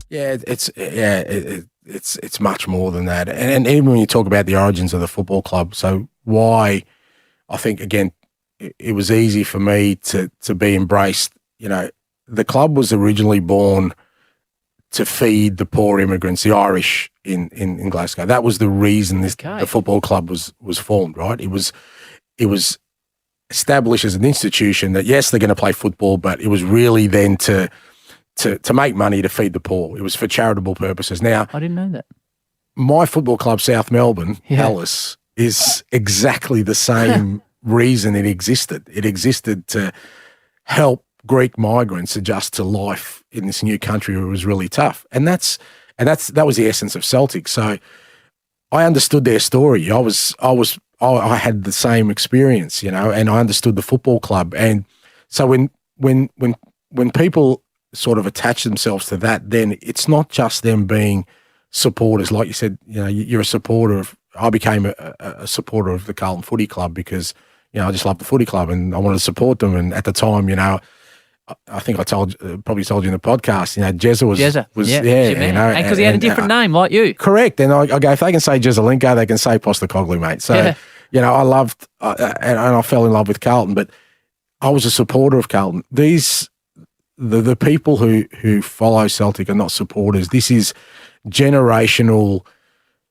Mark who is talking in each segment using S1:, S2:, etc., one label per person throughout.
S1: It's much more than that. And even when you talk about the origins of the football club, so why I think, again, it was easy for me to be embraced. The club was originally born to feed the poor immigrants, the Irish in Glasgow. That was the reason the football club was formed, right? It was established as an institution that, yes, they're going to play football, but it was really then to make money to feed the poor. It was for charitable purposes. Now,
S2: I didn't know that.
S1: My football club, South Melbourne, Alice, is exactly the same reason it existed. It existed to help Greek migrants adjust to life in this new country where it was really tough. And that was the essence of Celtic. So I understood their story. I had the same experience, and I understood the football club. And so when people sort of attach themselves to that, then it's not just them being supporters. Like you said, you're a supporter of. I became a supporter of the Carlton Footy Club because I just love the footy club and I wanted to support them. And at the time, I think I probably told you in the podcast, Jezza was
S2: and because he had a different name like you.
S1: Correct. And I go, if they can say Jezzalenko, they can say Postecoglou, mate. So, I loved and I fell in love with Carlton, but I was a supporter of Carlton. The people who follow Celtic are not supporters. This is generational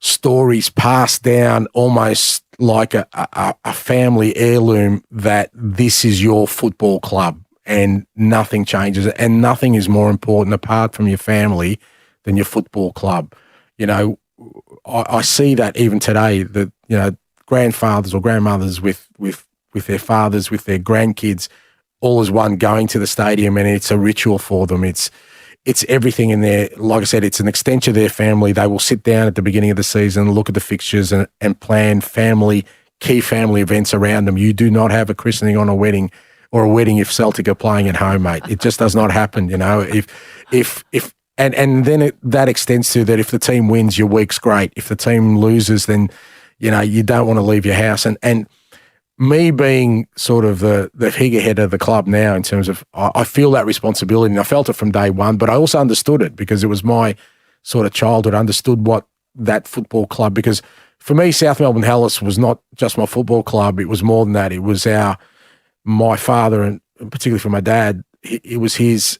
S1: stories passed down almost like a family heirloom, that this is your football club and nothing changes, and nothing is more important apart from your family than your football club. I see that even today, that grandfathers or grandmothers with their fathers, with their grandkids, all as one, going to the stadium, and it's a ritual for them. It's everything in there. Like I said, it's an extension of their family. They will sit down at the beginning of the season, look at the fixtures and plan key family events around them. You do not have a christening on a wedding, or a wedding if Celtic are playing at home, mate. It just does not happen, And then that extends to that if the team wins, your week's great. If the team loses, then, you don't want to leave your house. And me being sort of the figurehead of the club now, in terms of, I feel that responsibility, and I felt it from day one, but I also understood it because it was my sort of childhood. I understood what that football club, because for me, South Melbourne Hellas was not just my football club. It was more than that. It was my father, and particularly for my dad, it was his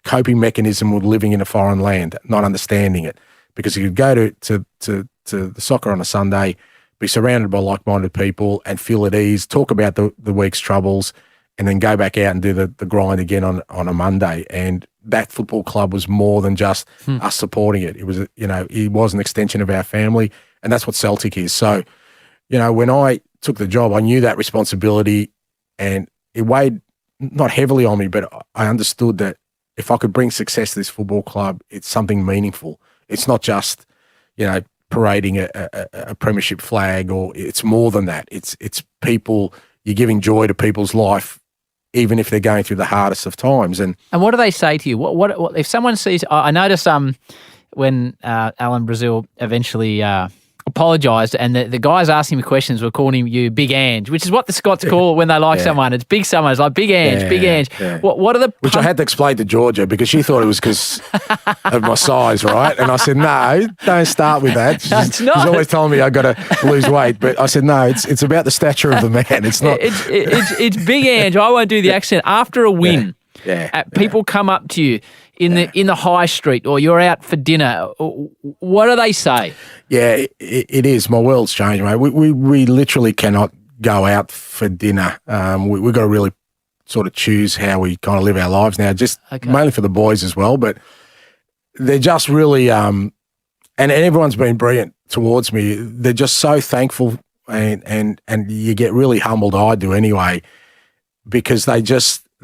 S1: coping mechanism with living in a foreign land, not understanding it, because he could go to the soccer on a Sunday, be surrounded by like-minded people and feel at ease, talk about the week's troubles, and then go back out and do the grind again on a Monday. And that football club was more than just us supporting it. It was, it was an extension of our family, and that's what Celtic is. So, when I took the job, I knew that responsibility, and it weighed not heavily on me, but I understood that if I could bring success to this football club, it's something meaningful. It's not just, parading a premiership flag, or it's more than that. It's people. You're giving joy to people's life, even if they're going through the hardest of times. And
S2: what do they say to you? What if someone sees? I noticed when Alan Brazil eventually apologised, and the guys asking him questions were calling you Big Ange, which is what the Scots call when they like someone. It's Big someone. It's like Big Ange, Big Ange. Yeah. What are the...
S1: Which I had to explain to Georgia, because she thought it was because of my size, right? And I said, no, don't start with that. She's always telling me I got to lose weight. But I said, no, it's about the stature of the man. It's not...
S2: It's Big Ange. I won't do the accent. After a win, people come up to you in the high street, or you're out for dinner. What do they say?
S1: Yeah, it is. My world's changed, mate. We literally cannot go out for dinner. We've got to really sort of choose how we kind of live our lives now, just mainly for the boys as well. But they're just really, and everyone's been brilliant towards me. They're just so thankful, and you get really humbled. I do anyway, because they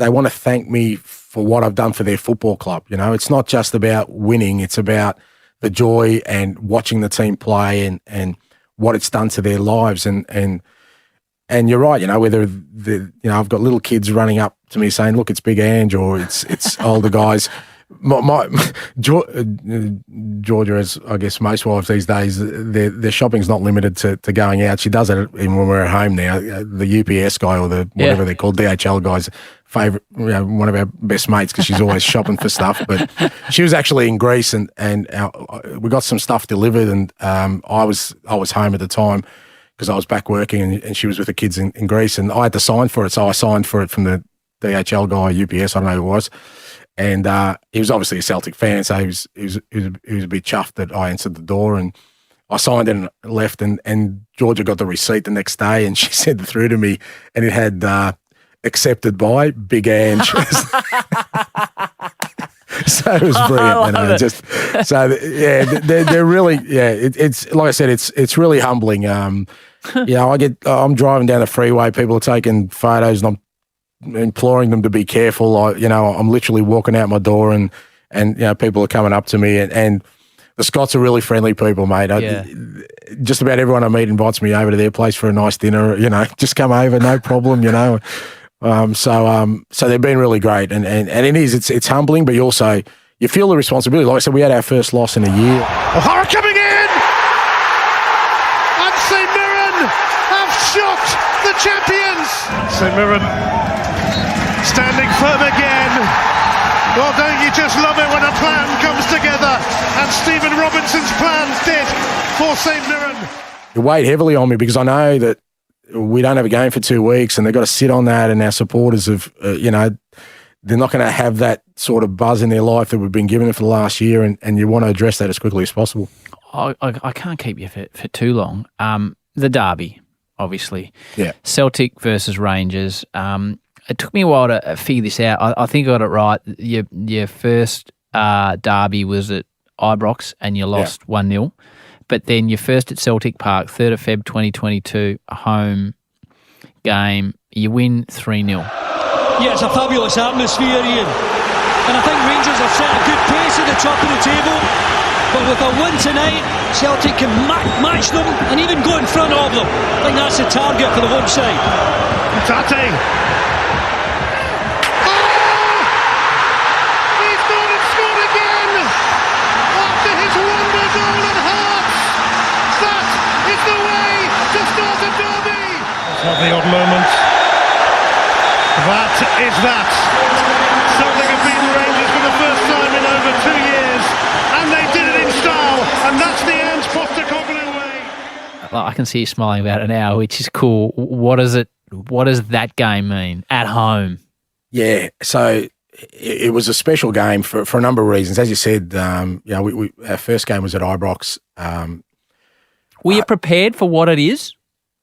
S1: want to thank me for what I've done for their football club. It's not just about winning. It's about the joy and watching the team play and what it's done to their lives. And you're right, whether I've got little kids running up to me saying, look, it's Big Ange, or it's older guys Georgia, as I guess most wives these days, their shopping's not limited to going out. She does it even when we're at home now. The UPS guy or the whatever they're called, DHL guy's favorite, one of our best mates because she's always shopping for stuff. But she was actually in Greece and we got some stuff delivered, and I was home at the time because I was back working, and she was with the kids in Greece, and I had to sign for it. So I signed for it from the DHL guy, UPS, I don't know who it was. And he was obviously a Celtic fan, so he was a bit chuffed that I answered the door, and I signed it and left. And Georgia got the receipt the next day, and she sent it through to me, and it had accepted by Big Ange. So it was brilliant. They're really It's like I said, it's really humbling. I'm driving down the freeway, people are taking photos, and I'm imploring them to be careful. I'm literally walking out my door, and people are coming up to me, and the Scots are really friendly people, mate. Just about everyone I meet invites me over to their place for a nice dinner. Just come over, no problem. So they've been really great, and it's humbling, but you feel the responsibility. Like I said, we had our first loss in a year.
S3: O'Hara coming in, and St Mirren have shocked the champions. St Mirren standing firm again. Well, don't you just love it when a plan comes together? And Stephen Robinson's plans did for St Mirren.
S1: It weighed heavily on me because I know that we don't have a game for 2 weeks, and they've got to sit on that, and our supporters have, they're not going to have that sort of buzz in their life that we've been giving them for the last year, and you want to address that as quickly as possible.
S2: I can't keep you for too long. The derby, obviously.
S1: Yeah.
S2: Celtic versus Rangers. It took me a while to figure this out. I think I got it right. Your first derby was at Ibrox, and you lost 1-0. But then your first at Celtic Park, 3rd of Feb 2022, a home game, you win 3-0.
S4: Yeah, it's a fabulous atmosphere, Ian. And I think Rangers have set a good pace at the top of the table. But with a win tonight, Celtic can match them and even go in front of them. I think that's the target for the home side.
S3: Tate. He's gone and scored again! After his wonder goal at Hearts! That is the way to start a derby! Let's have the odd moment. That is that. Celtic have beaten Rangers for the first time in over 2 years, and they did it in style, and that's the Ange Postecoglou way.
S2: I can see you smiling about it now, which is cool. What does that game mean at home?
S1: Yeah, so it was a special game for a number of reasons. As you said, our first game was at Ibrox.
S2: Were you prepared for what it is?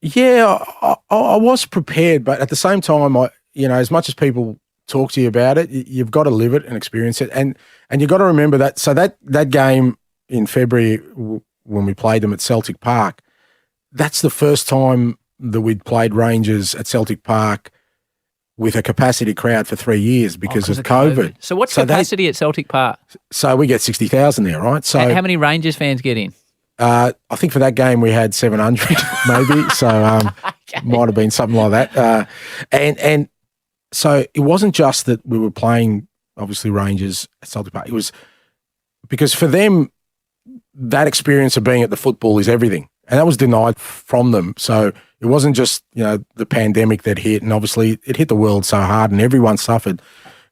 S1: Yeah, I was prepared, but at the same time, as much as people talk to you about it, you've got to live it and experience it, and you've got to remember that. So that game in February when we played them at Celtic Park, that's the first time that we'd played Rangers at Celtic Park with a capacity crowd for 3 years because of COVID.
S2: So what's capacity at Celtic Park?
S1: So we get 60,000 there, right? So
S2: how many Rangers fans get in?
S1: I think for that game we had 700 maybe, so might have been something like that. And so it wasn't just that we were playing, obviously, Rangers at Celtic Park. It was because for them, that experience of being at the football is everything. And that was denied from them. So it wasn't just, the pandemic that hit, and obviously it hit the world so hard and everyone suffered.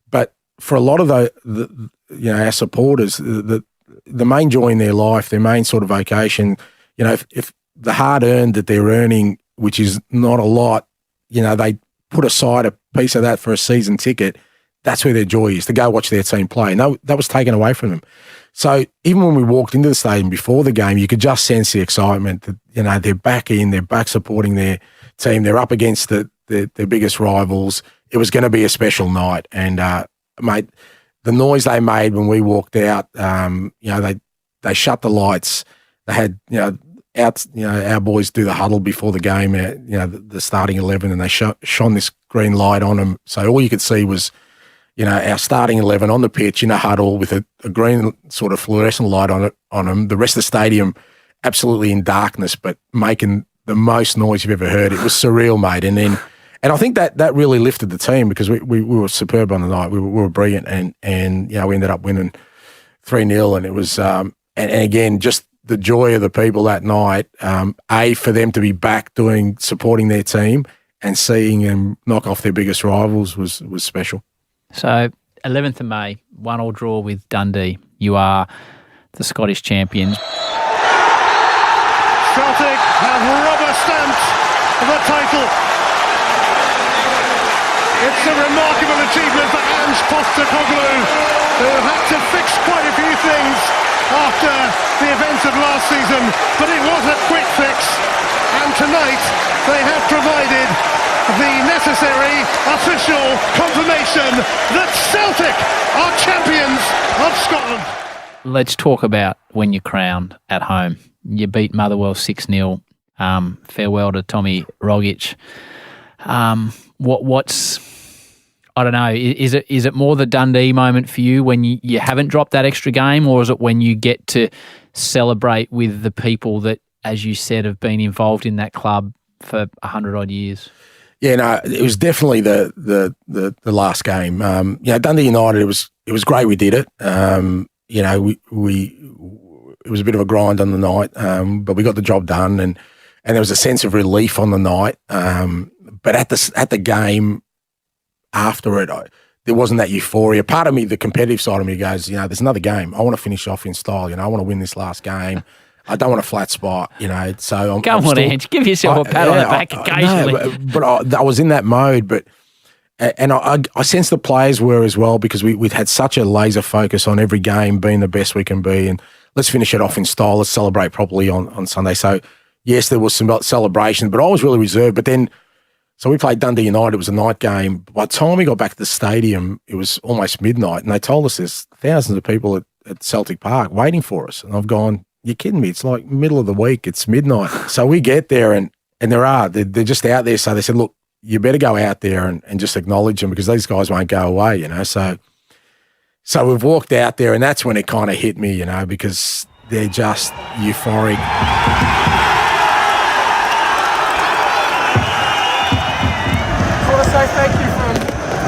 S1: But for a lot of our supporters, the main joy in their life, their main sort of vocation, if the hard-earned that they're earning, which is not a lot, they put aside a piece of that for a season ticket, that's where their joy is, to go watch their team play. And that was taken away from them. So even when we walked into the stadium before the game, you could just sense the excitement that, they're back in, they're back supporting their team, they're up against their biggest rivals. It was going to be a special night. And, mate, the noise they made when we walked out, they shut the lights. They had, our boys do the huddle before the game, the starting 11, and they shone this green light on them. So all you could see was, our starting 11 on the pitch in a huddle with a green sort of fluorescent light on them. The rest of the stadium absolutely in darkness, but making the most noise you've ever heard. It was surreal, mate. And And I think that really lifted the team because we were superb on the night. We were brilliant, and we ended up winning 3-0, and it was and again just the joy of the people that night. For them to be back supporting their team and seeing them knock off their biggest rivals was special.
S2: So 11th of May, 1-1 draw with Dundee. You are the Scottish champions.
S3: Celtic have rubber-stamped the title. It's a remarkable achievement for Postecoglou, who had to fix quite a few things after the events of last season, but it was a quick fix, and tonight they have provided the necessary official confirmation that Celtic are champions of Scotland.
S2: Let's talk about when you're crowned at home. You beat Motherwell 6-0. Farewell to Tommy Rogic. What's I don't know. Is it more the Dundee moment for you when you haven't dropped that extra game, or is it when you get to celebrate with the people that, as you said, have been involved in that club for 100 odd years?
S1: Yeah, no, it was definitely the last game. Dundee United. It was great. We did it. It was a bit of a grind on the night, but we got the job done, and there was a sense of relief on the night. But at the game after it, there wasn't that euphoria. Part of me, the competitive side of me, goes, there's another game. I want to finish off in style. I want to win this last game. I don't want a flat spot. So
S2: Come on, Ange, give yourself a pat on the back occasionally.
S1: No, but I was in that mode, but. And I sense the players were as well, because we'd had such a laser focus on every game being the best we can be, and let's finish it off in style. Let's celebrate properly on Sunday. So, yes, there was some celebration, but I was really reserved. But then, so we played Dundee United. It was a night game. By the time we got back to the stadium, it was almost midnight, and they told us there's thousands of people at Celtic Park waiting for us. And I've gone, you're kidding me. It's like middle of the week. It's midnight. So we get there, and they're just out there. So they said, look, you better go out there and just acknowledge them, because these guys won't go away, So we've walked out there, and that's when it kind of hit me, because they're just euphoric.
S5: I want to say thank you from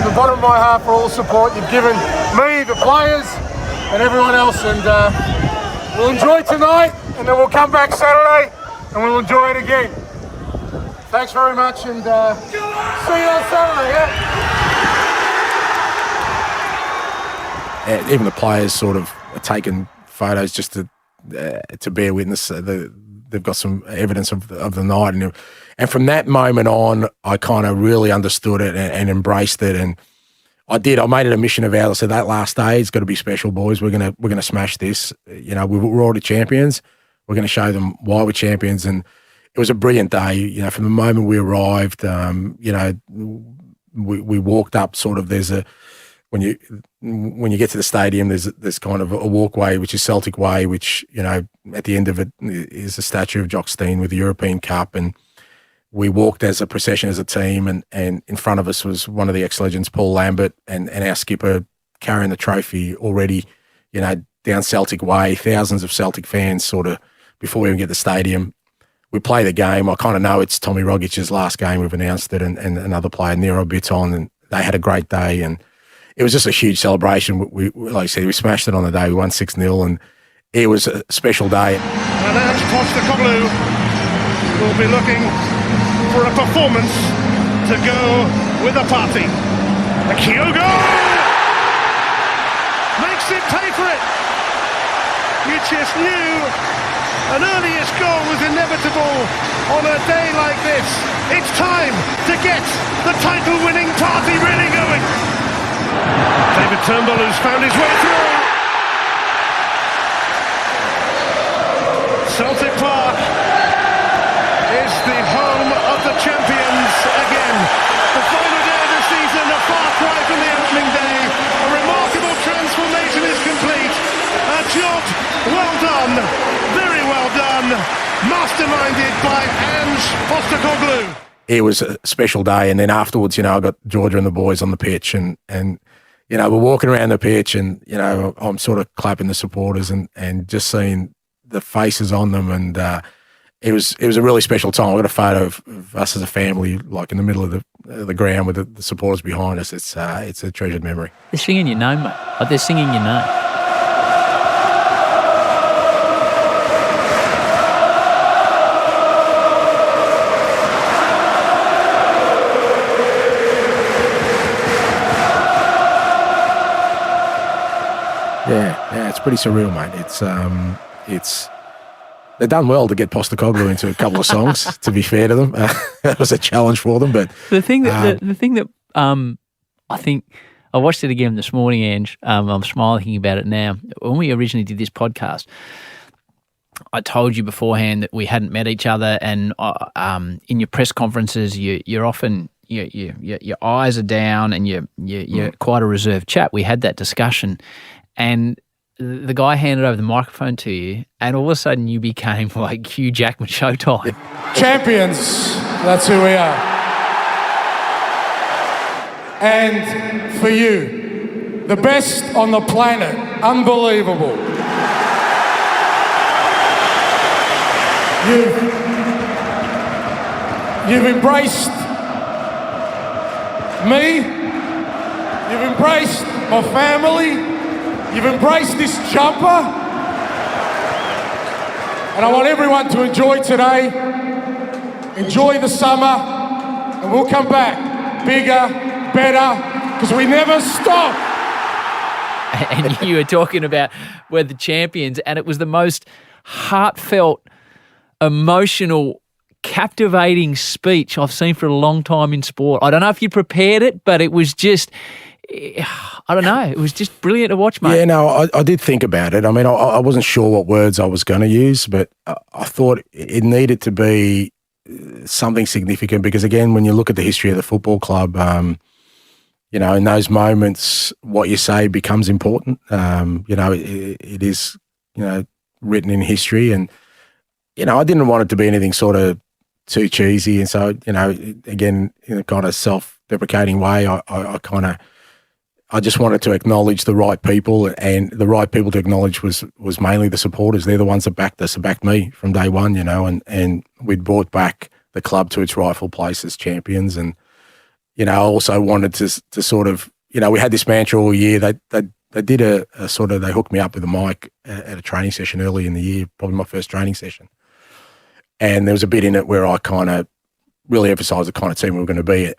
S5: the bottom of my heart for all the support you've given me, the players, and everyone else. And we'll enjoy tonight, and then we'll come back Saturday, and we'll enjoy it again. Thanks very much, and see you on Saturday,
S1: And even the players sort of are taking photos just to bear witness. They've got some evidence of the night, and from that moment on, I kind of really understood it and embraced it. And I did. I made it a mission of ours. I said that last day, it's got to be special, boys. We're gonna smash this. We're already champions. We're going to show them why we're champions. And it was a brilliant day. From the moment we arrived, we walked up. Sort of, there's when you get to the stadium, there's kind of a walkway, which is Celtic Way, which at the end of it is a statue of Jock Stein with the European Cup, and we walked as a procession as a team, and in front of us was one of the ex-legends, Paul Lambert, and our skipper carrying the trophy already, down Celtic Way, thousands of Celtic fans sort of before we even get to the stadium. We play the game. I kind of know it's Tommy Rogic's last game. We've announced it, and another player, Nero Biton, and they had a great day, and it was just a huge celebration. We like I said, we smashed it on the day. We won 6-0, and it was a special day.
S3: And as Postecoglou will be looking for a performance to go with the party. Kyogo makes it pay for it. You just knew an earliest goal was inevitable on a day like this. It's time to get the title-winning party really going. David Turnbull, who's found his way through. Celtic Park is the home of the champions again. The final day of the season, a far cry from the opening day. A remarkable transformation is complete. A job well done, very well done, masterminded by Postecoglou.
S1: It was a special day, and then afterwards, I got Georgia and the boys on the pitch, and we're walking around the pitch, and I'm sort of clapping the supporters and just seeing the faces on them, and it was a really special time. I got a photo of us as a family, like in the middle of the ground with the supporters behind us, it's a treasured memory.
S2: They're singing your name, mate. Like they're singing your name.
S1: Yeah, it's pretty surreal, mate. It's they've done well to get Postecoglou into a couple of songs. To be fair to them, that was a challenge for them. But
S2: the thing that I think I watched it again this morning, Ange. I'm smiling about it now. When we originally did this podcast, I told you beforehand that we hadn't met each other, and in your press conferences, you're often your eyes are down, and you're quite a reserved chap. We had that discussion. And the guy handed over the microphone to you, and all of a sudden you became like Hugh Jackman Showtime.
S5: Champions, that's who we are. And for you, the best on the planet, unbelievable. You've embraced me, you've embraced my family, you've embraced this jumper, and I want everyone to enjoy today, enjoy the summer, and we'll come back bigger, better, because we never stop.
S2: And you were talking about we're the champions, and it was the most heartfelt, emotional, captivating speech I've seen for a long time in sport. I don't know if you prepared it, but it was just... I don't know. It was just brilliant to watch, mate.
S1: Yeah, no, I did think about it. I mean, I wasn't sure what words I was going to use, but I thought it needed to be something significant because, again, when you look at the history of the football club, in those moments, what you say becomes important. It is, written in history, and I didn't want it to be anything sort of too cheesy, and so again, in a kind of self-deprecating way, I just wanted to acknowledge the right people, and the right people to acknowledge was mainly the supporters. They're the ones that backed us, that backed me from day one, and we'd brought back the club to its rightful place as champions. And, I also wanted to sort of, we had this mantra all year. They did a sort of, they hooked me up with a mic at a training session early in the year, probably my first training session. And there was a bit in it where I kind of really emphasised the kind of team we were going to be.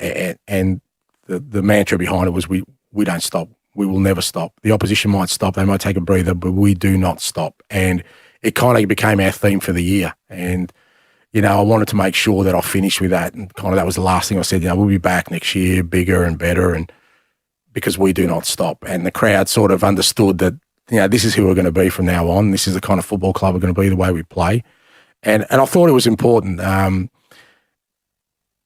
S1: And the mantra behind it was we don't stop. We will never stop. The opposition might stop. They might take a breather, but we do not stop. And it kind of became our theme for the year. And, I wanted to make sure that I finished with that. And kind of that was the last thing I said, we'll be back next year, bigger and better, and because we do not stop. And the crowd sort of understood that, this is who we're going to be from now on. This is the kind of football club we're going to be, the way we play. And I thought it was important.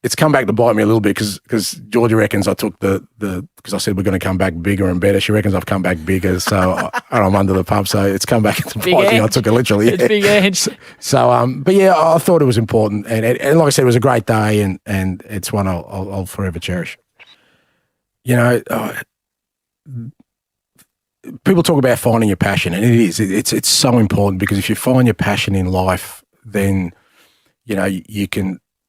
S1: It's come back to bite me a little bit because Georgia reckons I took because I said we're going to come back bigger and better. She reckons I've come back bigger, so I'm under the pump. So it's come back to bite me. I took it literally.
S2: It's big edge.
S1: So, but yeah, I thought it was important, and like I said, it was a great day, and it's one I'll forever cherish. People talk about finding your passion, and it is. It's so important because if you find your passion in life, then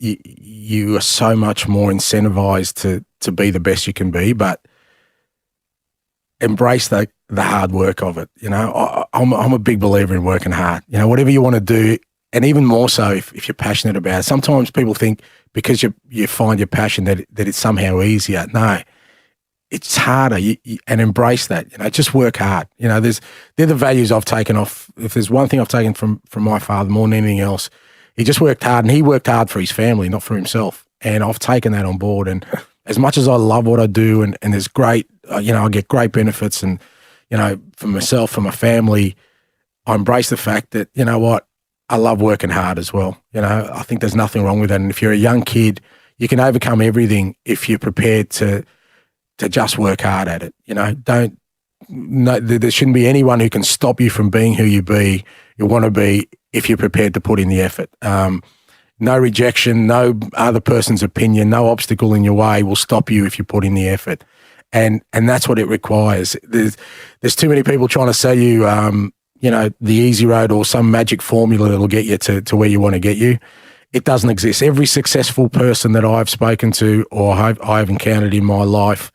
S1: you are so much more incentivized to be the best you can be, but embrace the hard work of it. I'm a big believer in working hard. Whatever you want to do, and even more so if you're passionate about it. Sometimes people think because you find your passion that it's somehow easier. No, it's harder. And embrace that. Just work hard. They're the values I've taken off. If there's one thing I've taken from my father more than anything else, he just worked hard, and he worked hard for his family, not for himself. And I've taken that on board. And as much as I love what I do, and there's great, I get great benefits, and for myself, for my family, I embrace the fact that I love working hard as well. I think there's nothing wrong with that. And if you're a young kid, you can overcome everything if you're prepared to just work hard at it. There shouldn't be anyone who can stop you from being who you want to be if you're prepared to put in the effort. No rejection, no other person's opinion, no obstacle in your way will stop you if you put in the effort. And that's what it requires. There's too many people trying to sell you, the easy road or some magic formula that'll get you to where you want to get you. it doesn't exist. Every successful person that I've spoken to or I've encountered in my life,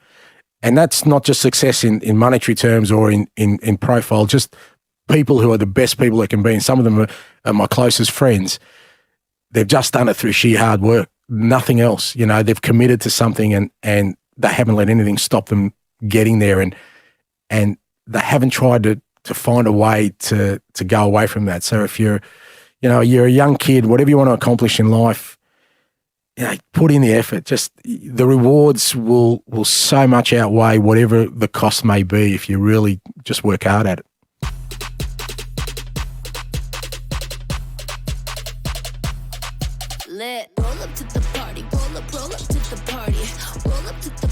S1: and that's not just success in monetary terms or in profile, just people who are the best people that can be, and some of them are my closest friends. They've just done it through sheer hard work, nothing else. You know, they've committed to something and they haven't let anything stop them getting there, and they haven't tried to find a way to go away from that. So if you're a young kid, whatever you want to accomplish in life, you know, put in the effort. Just the rewards will so much outweigh whatever the cost may be if you really just work hard at it.
S6: Lit. Roll up to the party, roll up to the party, roll up to the